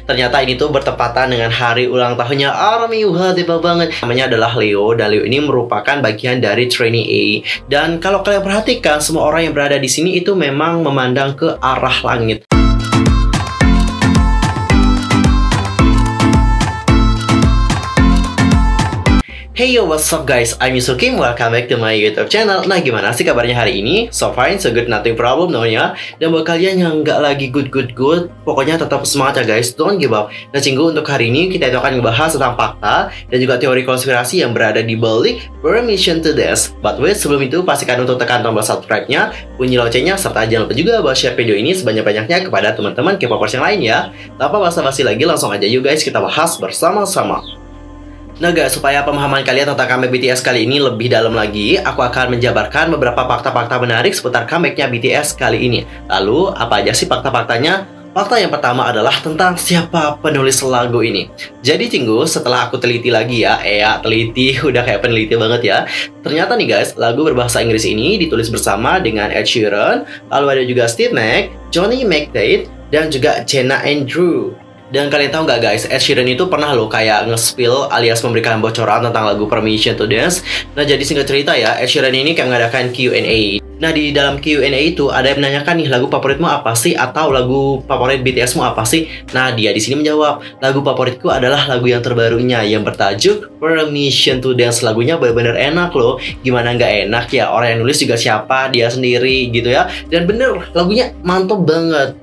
Ternyata ini tuh bertepatan dengan hari ulang tahunnya ARMY. Wah, tiba banget. Namanya adalah Leo, dan Leo ini merupakan bagian dari trainee A. Dan kalau kalian perhatikan, semua orang yang berada di sini itu memang memandang ke arah langit. Hey yo, what's up guys? I'm Yusuf Kim, welcome back to my YouTube channel. Nah, gimana sih kabarnya hari ini? So fine, so good, nothing problem namanya. Dan buat kalian yang nggak lagi good, pokoknya tetap semangat ya guys, don't give up. Nah, Cinggu, untuk hari ini kita itu akan membahas tentang fakta dan juga teori konspirasi yang berada di balik Permission to Dance. But wait, sebelum itu pastikan untuk tekan tombol subscribe-nya, bunyi loncengnya, serta jangan lupa juga buat share video ini sebanyak-banyaknya kepada teman-teman K-popers yang lain ya. Tanpa basa-basi lagi, langsung aja yuk guys, kita bahas bersama-sama. Nah guys, supaya pemahaman kalian tentang comeback BTS kali ini lebih dalam lagi, aku akan menjabarkan beberapa fakta-fakta menarik seputar comebacknya BTS kali ini. Lalu, apa aja sih fakta-faktanya? Fakta yang pertama adalah tentang siapa penulis lagu ini. Jadi Cinggu, setelah aku teliti lagi ya, teliti, udah kayak peneliti banget ya. Ternyata nih guys, lagu berbahasa Inggris ini ditulis bersama dengan Ed Sheeran, lalu ada juga Steve Nicks, Johnny McDade, dan juga Jenna Andrew. Dan kalian tahu nggak guys, Ed Sheeran itu pernah loh kayak nge-spill alias memberikan bocoran tentang lagu Permission to Dance. Nah, jadi singkat cerita ya, Ed Sheeran ini kayak mengadakan Q&A. Nah, di dalam Q&A itu ada yang menanyakan nih, lagu favoritmu apa sih? Atau lagu favorit BTSmu apa sih? Nah, dia di sini menjawab, lagu favoritku adalah lagu yang terbarunya yang bertajuk Permission to Dance. Lagunya benar-benar enak loh. Gimana nggak enak ya? Orang yang nulis juga siapa? Dia sendiri gitu ya. Dan bener, lagunya mantap banget.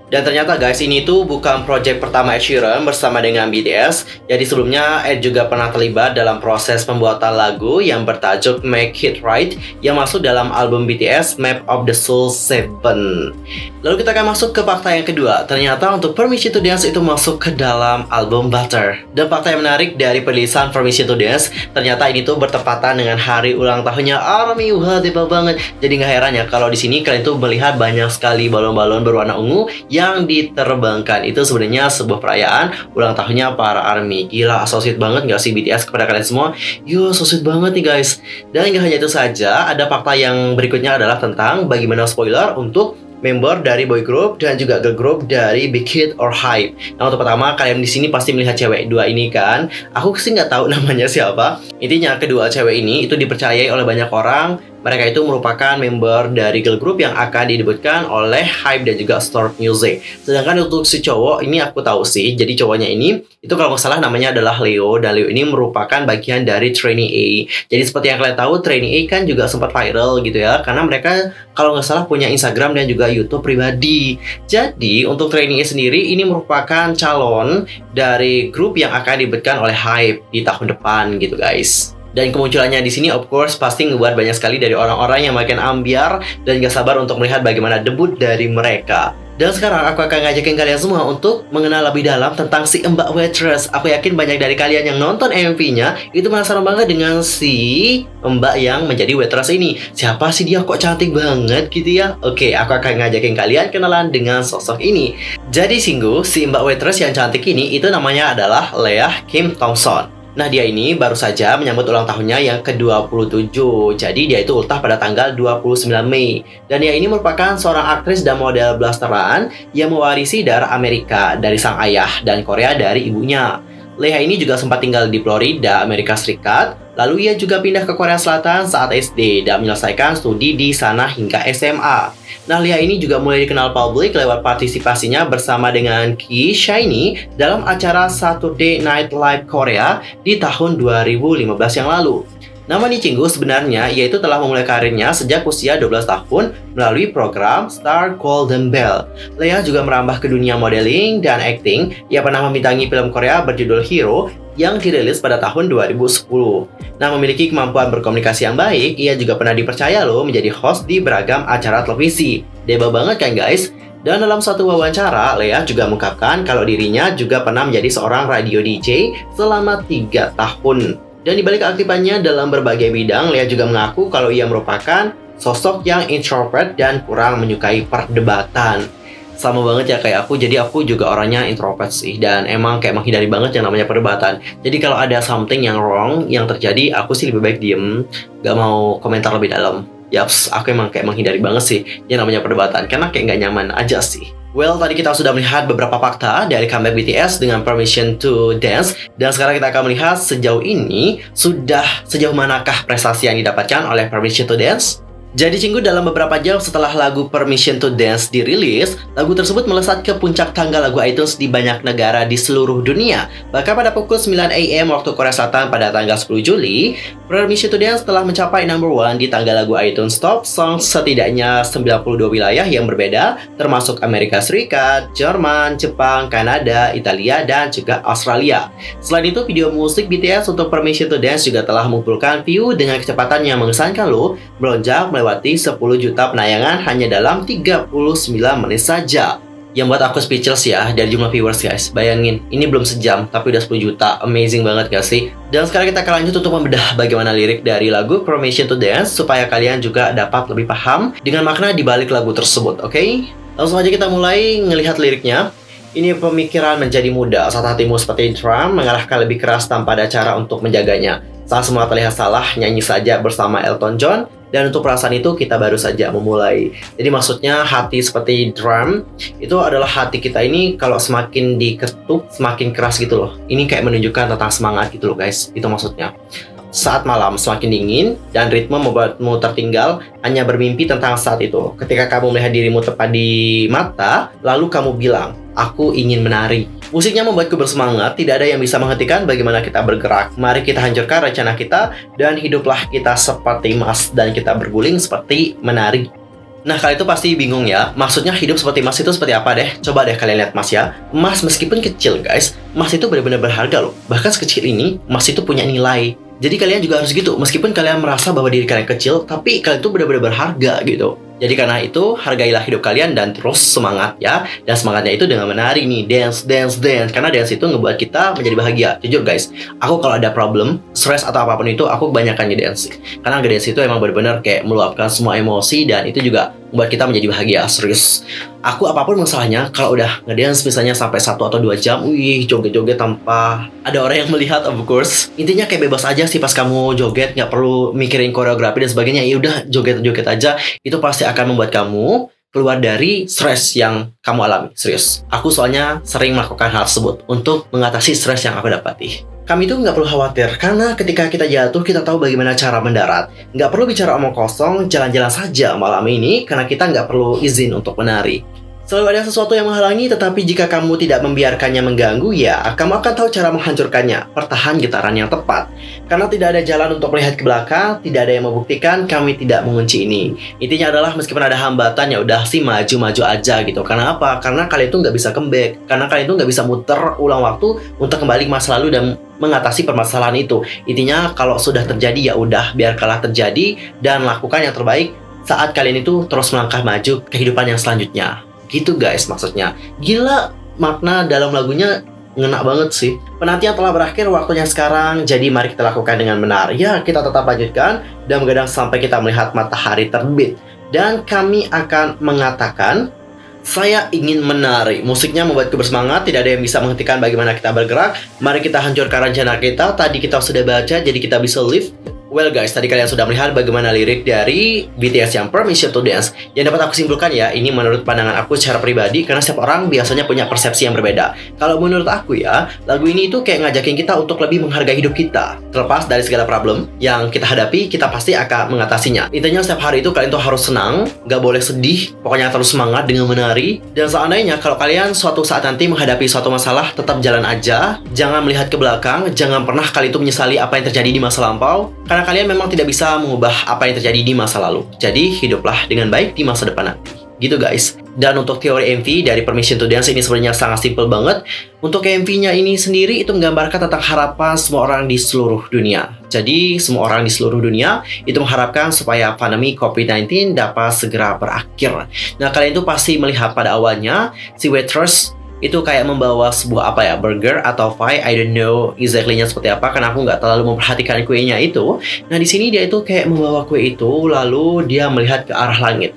Dan ternyata guys, ini tuh bukan project pertama Ed Sheeran bersama dengan BTS. Jadi sebelumnya Ed juga pernah terlibat dalam proses pembuatan lagu yang bertajuk Make It Right yang masuk dalam album BTS Map of the Soul 7. Lalu kita akan masuk ke fakta yang kedua. Ternyata untuk Permission to Dance itu masuk ke dalam album Butter. Dan fakta yang menarik dari penulisan Permission to Dance, ternyata ini tuh bertepatan dengan hari ulang tahunnya ARMY. Wah, tiba banget. Jadi nggak heran ya kalau di sini kalian tuh melihat banyak sekali balon-balon berwarna ungu yang diterbangkan. Itu sebenarnya sebuah perayaan ulang tahunnya para ARMY. Gila, so sweet banget nggak sih BTS kepada kalian semua? Yo, so sweet banget nih guys. Dan nggak hanya itu saja, ada fakta yang berikutnya adalah tentang bagaimana spoiler untuk member dari boy group dan juga girl group dari Big Hit or Hype. Nah, untuk pertama, kalian di sini pasti melihat cewek dua ini kan? Aku sih nggak tahu namanya siapa. Intinya kedua cewek ini itu dipercayai oleh banyak orang. Mereka itu merupakan member dari girl group yang akan didebutkan oleh Hype dan juga Storm Music. Sedangkan untuk si cowok ini aku tahu sih. Jadi cowoknya ini itu kalau nggak salah namanya adalah Leo, dan Leo ini merupakan bagian dari trainee A. Jadi seperti yang kalian tahu, trainee A kan juga sempat viral gitu ya, karena mereka kalau nggak salah punya Instagram dan juga YouTube pribadi. Jadi untuk trainee A sendiri ini merupakan calon dari grup yang akan didebutkan oleh Hype di tahun depan gitu guys. Dan kemunculannya di sini of course pasti ngebuat banyak sekali dari orang-orang yang makin ambiar dan gak sabar untuk melihat bagaimana debut dari mereka. Dan sekarang aku akan ngajakin kalian semua untuk mengenal lebih dalam tentang si Mbak Waitress. Aku yakin banyak dari kalian yang nonton MV-nya itu penasaran banget dengan si Mbak yang menjadi Waitress ini. Siapa sih dia, kok cantik banget gitu ya? Oke, aku akan ngajakin kalian kenalan dengan sosok ini. Jadi Cinggu, si Mbak Waitress yang cantik ini itu namanya adalah Leah Kim Thompson. Nah, dia ini baru saja menyambut ulang tahunnya yang ke-27. Jadi dia itu ultah pada tanggal 29 Mei. Dan dia ini merupakan seorang aktris dan model blasteran yang mewarisi darah Amerika dari sang ayah dan Korea dari ibunya. Leah ini juga sempat tinggal di Florida, Amerika Serikat. Lalu ia juga pindah ke Korea Selatan saat SD dan menyelesaikan studi di sana hingga SMA. Nah, Leah ini juga mulai dikenal publik lewat partisipasinya bersama dengan Key Shiny dalam acara Saturday Night Live Korea di tahun 2015 yang lalu. Nama nih Cinggu sebenarnya yaitu telah memulai karirnya sejak usia 12 tahun melalui program Star Golden Bell. Leah juga merambah ke dunia modeling dan acting. Ia pernah membintangi film Korea berjudul Hero yang dirilis pada tahun 2010. Nah, memiliki kemampuan berkomunikasi yang baik, ia juga pernah dipercaya loh menjadi host di beragam acara televisi. Deba banget kan guys? Dan dalam suatu wawancara, Leah juga mengungkapkan kalau dirinya juga pernah menjadi seorang radio DJ selama 3 tahun. Dan dibalik keaktifannya dalam berbagai bidang, Leah juga mengaku kalau ia merupakan sosok yang introvert dan kurang menyukai perdebatan. Sama banget ya kayak aku, jadi aku juga orangnya introvert sih. Dan emang kayak menghindari banget yang namanya perdebatan. Jadi kalau ada something yang wrong yang terjadi, aku sih lebih baik diem, gak mau komentar lebih dalam. Yaps, aku emang kayak menghindari banget sih yang namanya perdebatan, karena kayak gak nyaman aja sih. Well, tadi kita sudah melihat beberapa fakta dari comeback BTS dengan Permission to Dance. Dan sekarang kita akan melihat sejauh ini sejauh manakah prestasi yang didapatkan oleh Permission to Dance. Jadi Cinggu, dalam beberapa jam setelah lagu Permission to Dance dirilis, lagu tersebut melesat ke puncak tangga lagu iTunes di banyak negara di seluruh dunia. Bahkan pada pukul 9 AM waktu Korea Selatan pada tanggal 10 Juli, Permission to Dance telah mencapai number 1 di tangga lagu iTunes Top Songs setidaknya 92 wilayah yang berbeda, termasuk Amerika Serikat, Jerman, Jepang, Kanada, Italia, dan juga Australia. Selain itu, video musik BTS untuk Permission to Dance juga telah mengumpulkan view dengan kecepatan yang mengesankan loh, melonjak melewati 10 juta penayangan hanya dalam 39 menit saja. Yang buat aku speechless ya dari jumlah viewers guys. Bayangin, ini belum sejam tapi udah 10 juta. Amazing banget gak sih? Dan sekarang kita akan lanjut untuk membedah bagaimana lirik dari lagu Permission to Dance supaya kalian juga dapat lebih paham dengan makna di balik lagu tersebut, oke? Langsung aja kita mulai ngelihat liriknya. Ini pemikiran menjadi muda saat hatimu seperti drum mengarahkan lebih keras tanpa ada cara untuk menjaganya. Saat semua terlihat salah, nyanyi saja bersama Elton John. Dan untuk perasaan itu kita baru saja memulai. Jadi maksudnya hati seperti drum itu adalah hati kita ini kalau semakin diketuk semakin keras gitu loh. Ini kayak menunjukkan tentang semangat gitu loh guys. Itu maksudnya. Saat malam semakin dingin dan ritme membuatmu tertinggal, hanya bermimpi tentang saat itu. Ketika kamu melihat dirimu tepat di mata, lalu kamu bilang, aku ingin menari. Musiknya membuatku bersemangat, tidak ada yang bisa menghentikan bagaimana kita bergerak. Mari kita hancurkan rencana kita, dan hiduplah kita seperti emas, dan kita berguling seperti menari. Nah, kalian itu pasti bingung ya, maksudnya hidup seperti emas itu seperti apa deh? Coba deh kalian lihat emas ya. Emas meskipun kecil guys, emas itu benar-benar berharga loh. Bahkan sekecil ini, emas itu punya nilai. Jadi kalian juga harus gitu, meskipun kalian merasa bahwa diri kalian kecil, tapi kalian itu benar-benar berharga gitu. Jadi karena itu, hargailah hidup kalian dan terus semangat ya. Dan semangatnya itu dengan menari nih, dance, dance, dance. Karena dance itu ngebuat kita menjadi bahagia. Jujur guys, aku kalau ada problem, stress atau apapun itu, aku kebanyakan dance. Karena dance itu emang benar-benar kayak meluapkan semua emosi dan itu juga membuat kita menjadi bahagia, serius. Aku apapun masalahnya, kalau udah ngedance misalnya sampai 1 atau 2 jam, wih, joget-joget tanpa ada orang yang melihat, of course. Intinya kayak bebas aja sih pas kamu joget, nggak perlu mikirin koreografi dan sebagainya. Ya udah, joget-joget aja. Itu pasti akan membuat kamu keluar dari stres yang kamu alami, serius. Aku soalnya sering melakukan hal tersebut untuk mengatasi stres yang aku dapati. Kami itu nggak perlu khawatir, karena ketika kita jatuh, kita tahu bagaimana cara mendarat. Nggak perlu bicara omong kosong, jalan-jalan saja malam ini, karena kita nggak perlu izin untuk menari. Selalu ada sesuatu yang menghalangi, tetapi jika kamu tidak membiarkannya mengganggu, ya kamu akan tahu cara menghancurkannya. Pertahan getaran yang tepat. Karena tidak ada jalan untuk melihat ke belakang, tidak ada yang membuktikan kami tidak mengunci ini. Intinya adalah meskipun ada hambatan, ya udah sih maju-maju aja gitu. Karena apa? Karena kalian itu nggak bisa comeback. Karena kalian itu nggak bisa muter ulang waktu untuk kembali ke masa lalu dan mengatasi permasalahan itu. Intinya kalau sudah terjadi, ya udah biarkanlah terjadi dan lakukan yang terbaik saat kalian itu terus melangkah maju kehidupan yang selanjutnya. Gitu guys maksudnya. Gila, makna dalam lagunya ngena banget sih. Penantian telah berakhir, waktunya sekarang. Jadi mari kita lakukan dengan benar. Ya, kita tetap lanjutkan dan begadang sampai kita melihat matahari terbit. Dan kami akan mengatakan, saya ingin menari. Musiknya membuatku bersemangat, tidak ada yang bisa menghentikan bagaimana kita bergerak. Mari kita hancurkan rencana kita. Tadi kita sudah baca, jadi kita bisa live. Well guys, tadi kalian sudah melihat bagaimana lirik dari BTS yang Permission to Dance. Yang dapat aku simpulkan ya, ini menurut pandangan aku secara pribadi, karena setiap orang biasanya punya persepsi yang berbeda. Kalau menurut aku ya, lagu ini itu kayak ngajakin kita untuk lebih menghargai hidup kita. Terlepas dari segala problem yang kita hadapi, kita pasti akan mengatasinya. Intinya setiap hari itu kalian tuh harus senang, gak boleh sedih, pokoknya terus semangat dengan menari. Dan seandainya kalau kalian suatu saat nanti menghadapi suatu masalah, tetap jalan aja, jangan melihat ke belakang, jangan pernah kalian itu menyesali apa yang terjadi di masa lampau. Karena kalian memang tidak bisa mengubah apa yang terjadi di masa lalu. Jadi hiduplah dengan baik di masa depan nanti. Gitu guys. Dan untuk teori MV dari Permission to Dance ini sebenarnya sangat simple banget. Untuk MV-nya ini sendiri itu menggambarkan tentang harapan semua orang di seluruh dunia. Jadi semua orang di seluruh dunia itu mengharapkan supaya pandemi COVID-19 dapat segera berakhir. Nah, kalian itu pasti melihat pada awalnya si waitress itu kayak membawa sebuah apa ya, burger atau pie, I don't know exactly-nya seperti apa karena aku nggak terlalu memperhatikan kuenya itu. Nah di sini dia itu kayak membawa kue itu lalu dia melihat ke arah langit.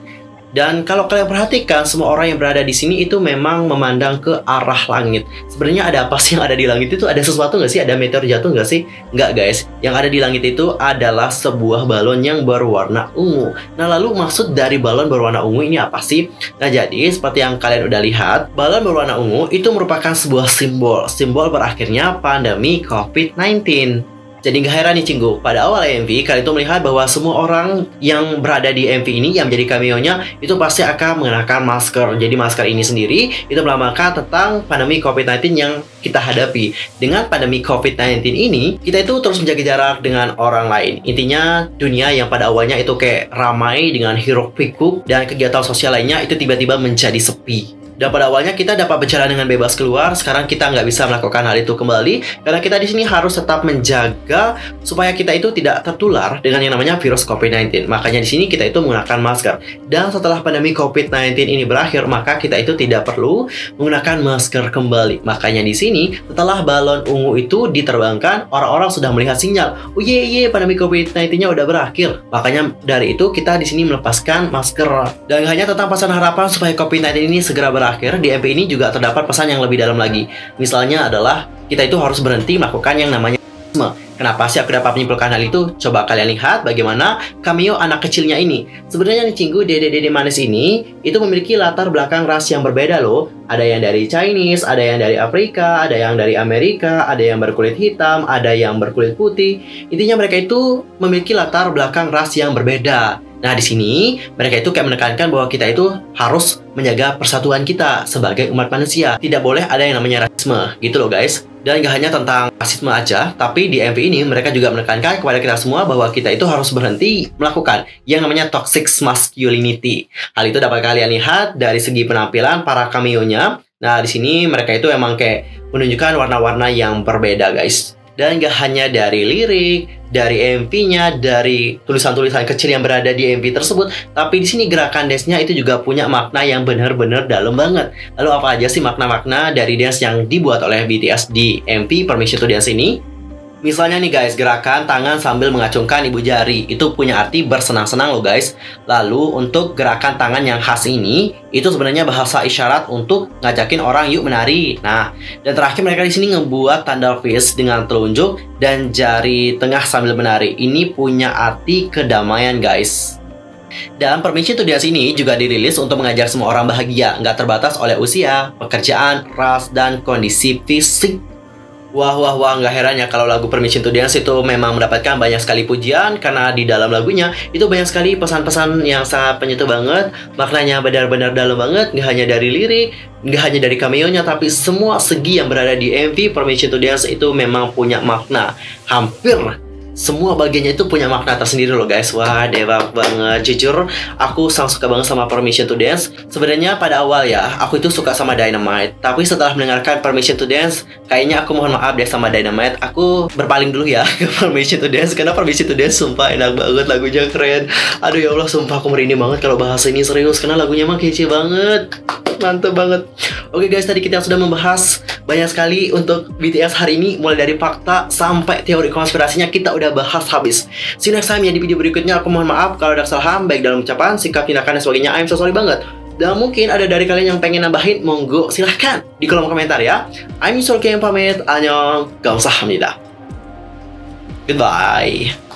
Dan kalau kalian perhatikan, semua orang yang berada di sini itu memang memandang ke arah langit. Sebenarnya ada apa sih yang ada di langit itu? Ada sesuatu nggak sih? Ada meteor jatuh nggak sih? Nggak guys. Yang ada di langit itu adalah sebuah balon yang berwarna ungu. Nah lalu maksud dari balon berwarna ungu ini apa sih? Nah jadi seperti yang kalian udah lihat, balon berwarna ungu itu merupakan sebuah simbol. Simbol berakhirnya pandemi COVID-19. Jadi nggak heran nih Cinggu, pada awal MV kalian itu melihat bahwa semua orang yang berada di MV ini yang menjadi cameo-nya itu pasti akan mengenakan masker. Jadi masker ini sendiri itu melambangkan tentang pandemi COVID-19 yang kita hadapi. Dengan pandemi COVID-19 ini, kita itu terus menjaga jarak dengan orang lain. Intinya dunia yang pada awalnya itu kayak ramai dengan hiruk pikuk dan kegiatan sosial lainnya itu tiba-tiba menjadi sepi. Dan pada awalnya kita dapat berjalan dengan bebas keluar, sekarang kita nggak bisa melakukan hal itu kembali karena kita di sini harus tetap menjaga supaya kita itu tidak tertular dengan yang namanya virus COVID-19. Makanya di sini kita itu menggunakan masker. Dan setelah pandemi COVID-19 ini berakhir, maka kita itu tidak perlu menggunakan masker kembali. Makanya di sini setelah balon ungu itu diterbangkan, orang-orang sudah melihat sinyal, oh ye pandemi COVID-19-nya udah berakhir. Makanya dari itu kita di sini melepaskan masker. Dan hanya tentang pesan harapan supaya COVID-19 ini segera berakhir. Di MV ini juga terdapat pesan yang lebih dalam lagi. Misalnya adalah kita itu harus berhenti melakukan yang namanya rasisme. Kenapa sih aku dapat menyimpulkan hal itu? Coba kalian lihat bagaimana cameo anak kecilnya ini. Sebenarnya nih Cinggu, dede-dede manis ini itu memiliki latar belakang ras yang berbeda loh. Ada yang dari Chinese, ada yang dari Afrika, ada yang dari Amerika, ada yang berkulit hitam, ada yang berkulit putih. Intinya mereka itu memiliki latar belakang ras yang berbeda. Nah, di sini mereka itu kayak menekankan bahwa kita itu harus menjaga persatuan kita sebagai umat manusia. Tidak boleh ada yang namanya rasisme, gitu loh guys. Dan gak hanya tentang rasisme aja, tapi di MV ini mereka juga menekankan kepada kita semua bahwa kita itu harus berhenti melakukan yang namanya toxic masculinity. Hal itu dapat kalian lihat dari segi penampilan para cameo-nya. Nah, di sini mereka itu emang kayak menunjukkan warna-warna yang berbeda guys. Dan gak hanya dari lirik, dari MV-nya, dari tulisan-tulisan kecil yang berada di MV tersebut, tapi di sini gerakan dance-nya itu juga punya makna yang benar-benar dalam banget. Lalu apa aja sih makna-makna dari dance yang dibuat oleh BTS di MV Permission to Dance ini? Misalnya nih guys, gerakan tangan sambil mengacungkan ibu jari itu punya arti bersenang-senang loh guys. Lalu untuk gerakan tangan yang khas ini itu sebenarnya bahasa isyarat untuk ngajakin orang yuk menari. Nah, dan terakhir mereka di sini ngebuat tanda fist dengan telunjuk dan jari tengah sambil menari. Ini punya arti kedamaian guys. Dan Permission to Dance ini juga dirilis untuk mengajak semua orang bahagia, nggak terbatas oleh usia, pekerjaan, ras, dan kondisi fisik. Wah, nggak heran ya kalau lagu Permission to Dance itu memang mendapatkan banyak sekali pujian karena di dalam lagunya itu banyak sekali pesan-pesan yang sangat penyentuh banget, maknanya benar-benar dalam banget, nggak hanya dari lirik, nggak hanya dari cameo-nya, tapi semua segi yang berada di MV Permission to Dance itu memang punya makna. Hampir semua bagiannya itu punya makna tersendiri loh guys. Wah, dewa banget. Jujur, aku sangat suka banget sama Permission to Dance. Sebenarnya pada awal ya, aku itu suka sama Dynamite. Tapi setelah mendengarkan Permission to Dance, kayaknya aku mohon maaf deh sama Dynamite. Aku berpaling dulu ya ke Permission to Dance. Karena Permission to Dance sumpah enak banget, lagunya keren. Aduh ya Allah, sumpah aku merinding banget kalau bahas ini serius. Karena lagunya mah kece banget. Mantep banget. Oke guys, tadi kita sudah membahas banyak sekali untuk BTS hari ini. Mulai dari fakta sampai teori konspirasinya kita udah bahas habis. See you next time ya di video berikutnya. Aku mohon maaf kalau ada kesalahan baik dalam ucapan, sikap, tindakan, dan sebagainya. I'm so sorry banget. Dan mungkin ada dari kalian yang pengen nambahin, monggo silahkan di kolom komentar ya. I'm Mr. Kim pamit. Annyeong. Gamsahamnida. Goodbye.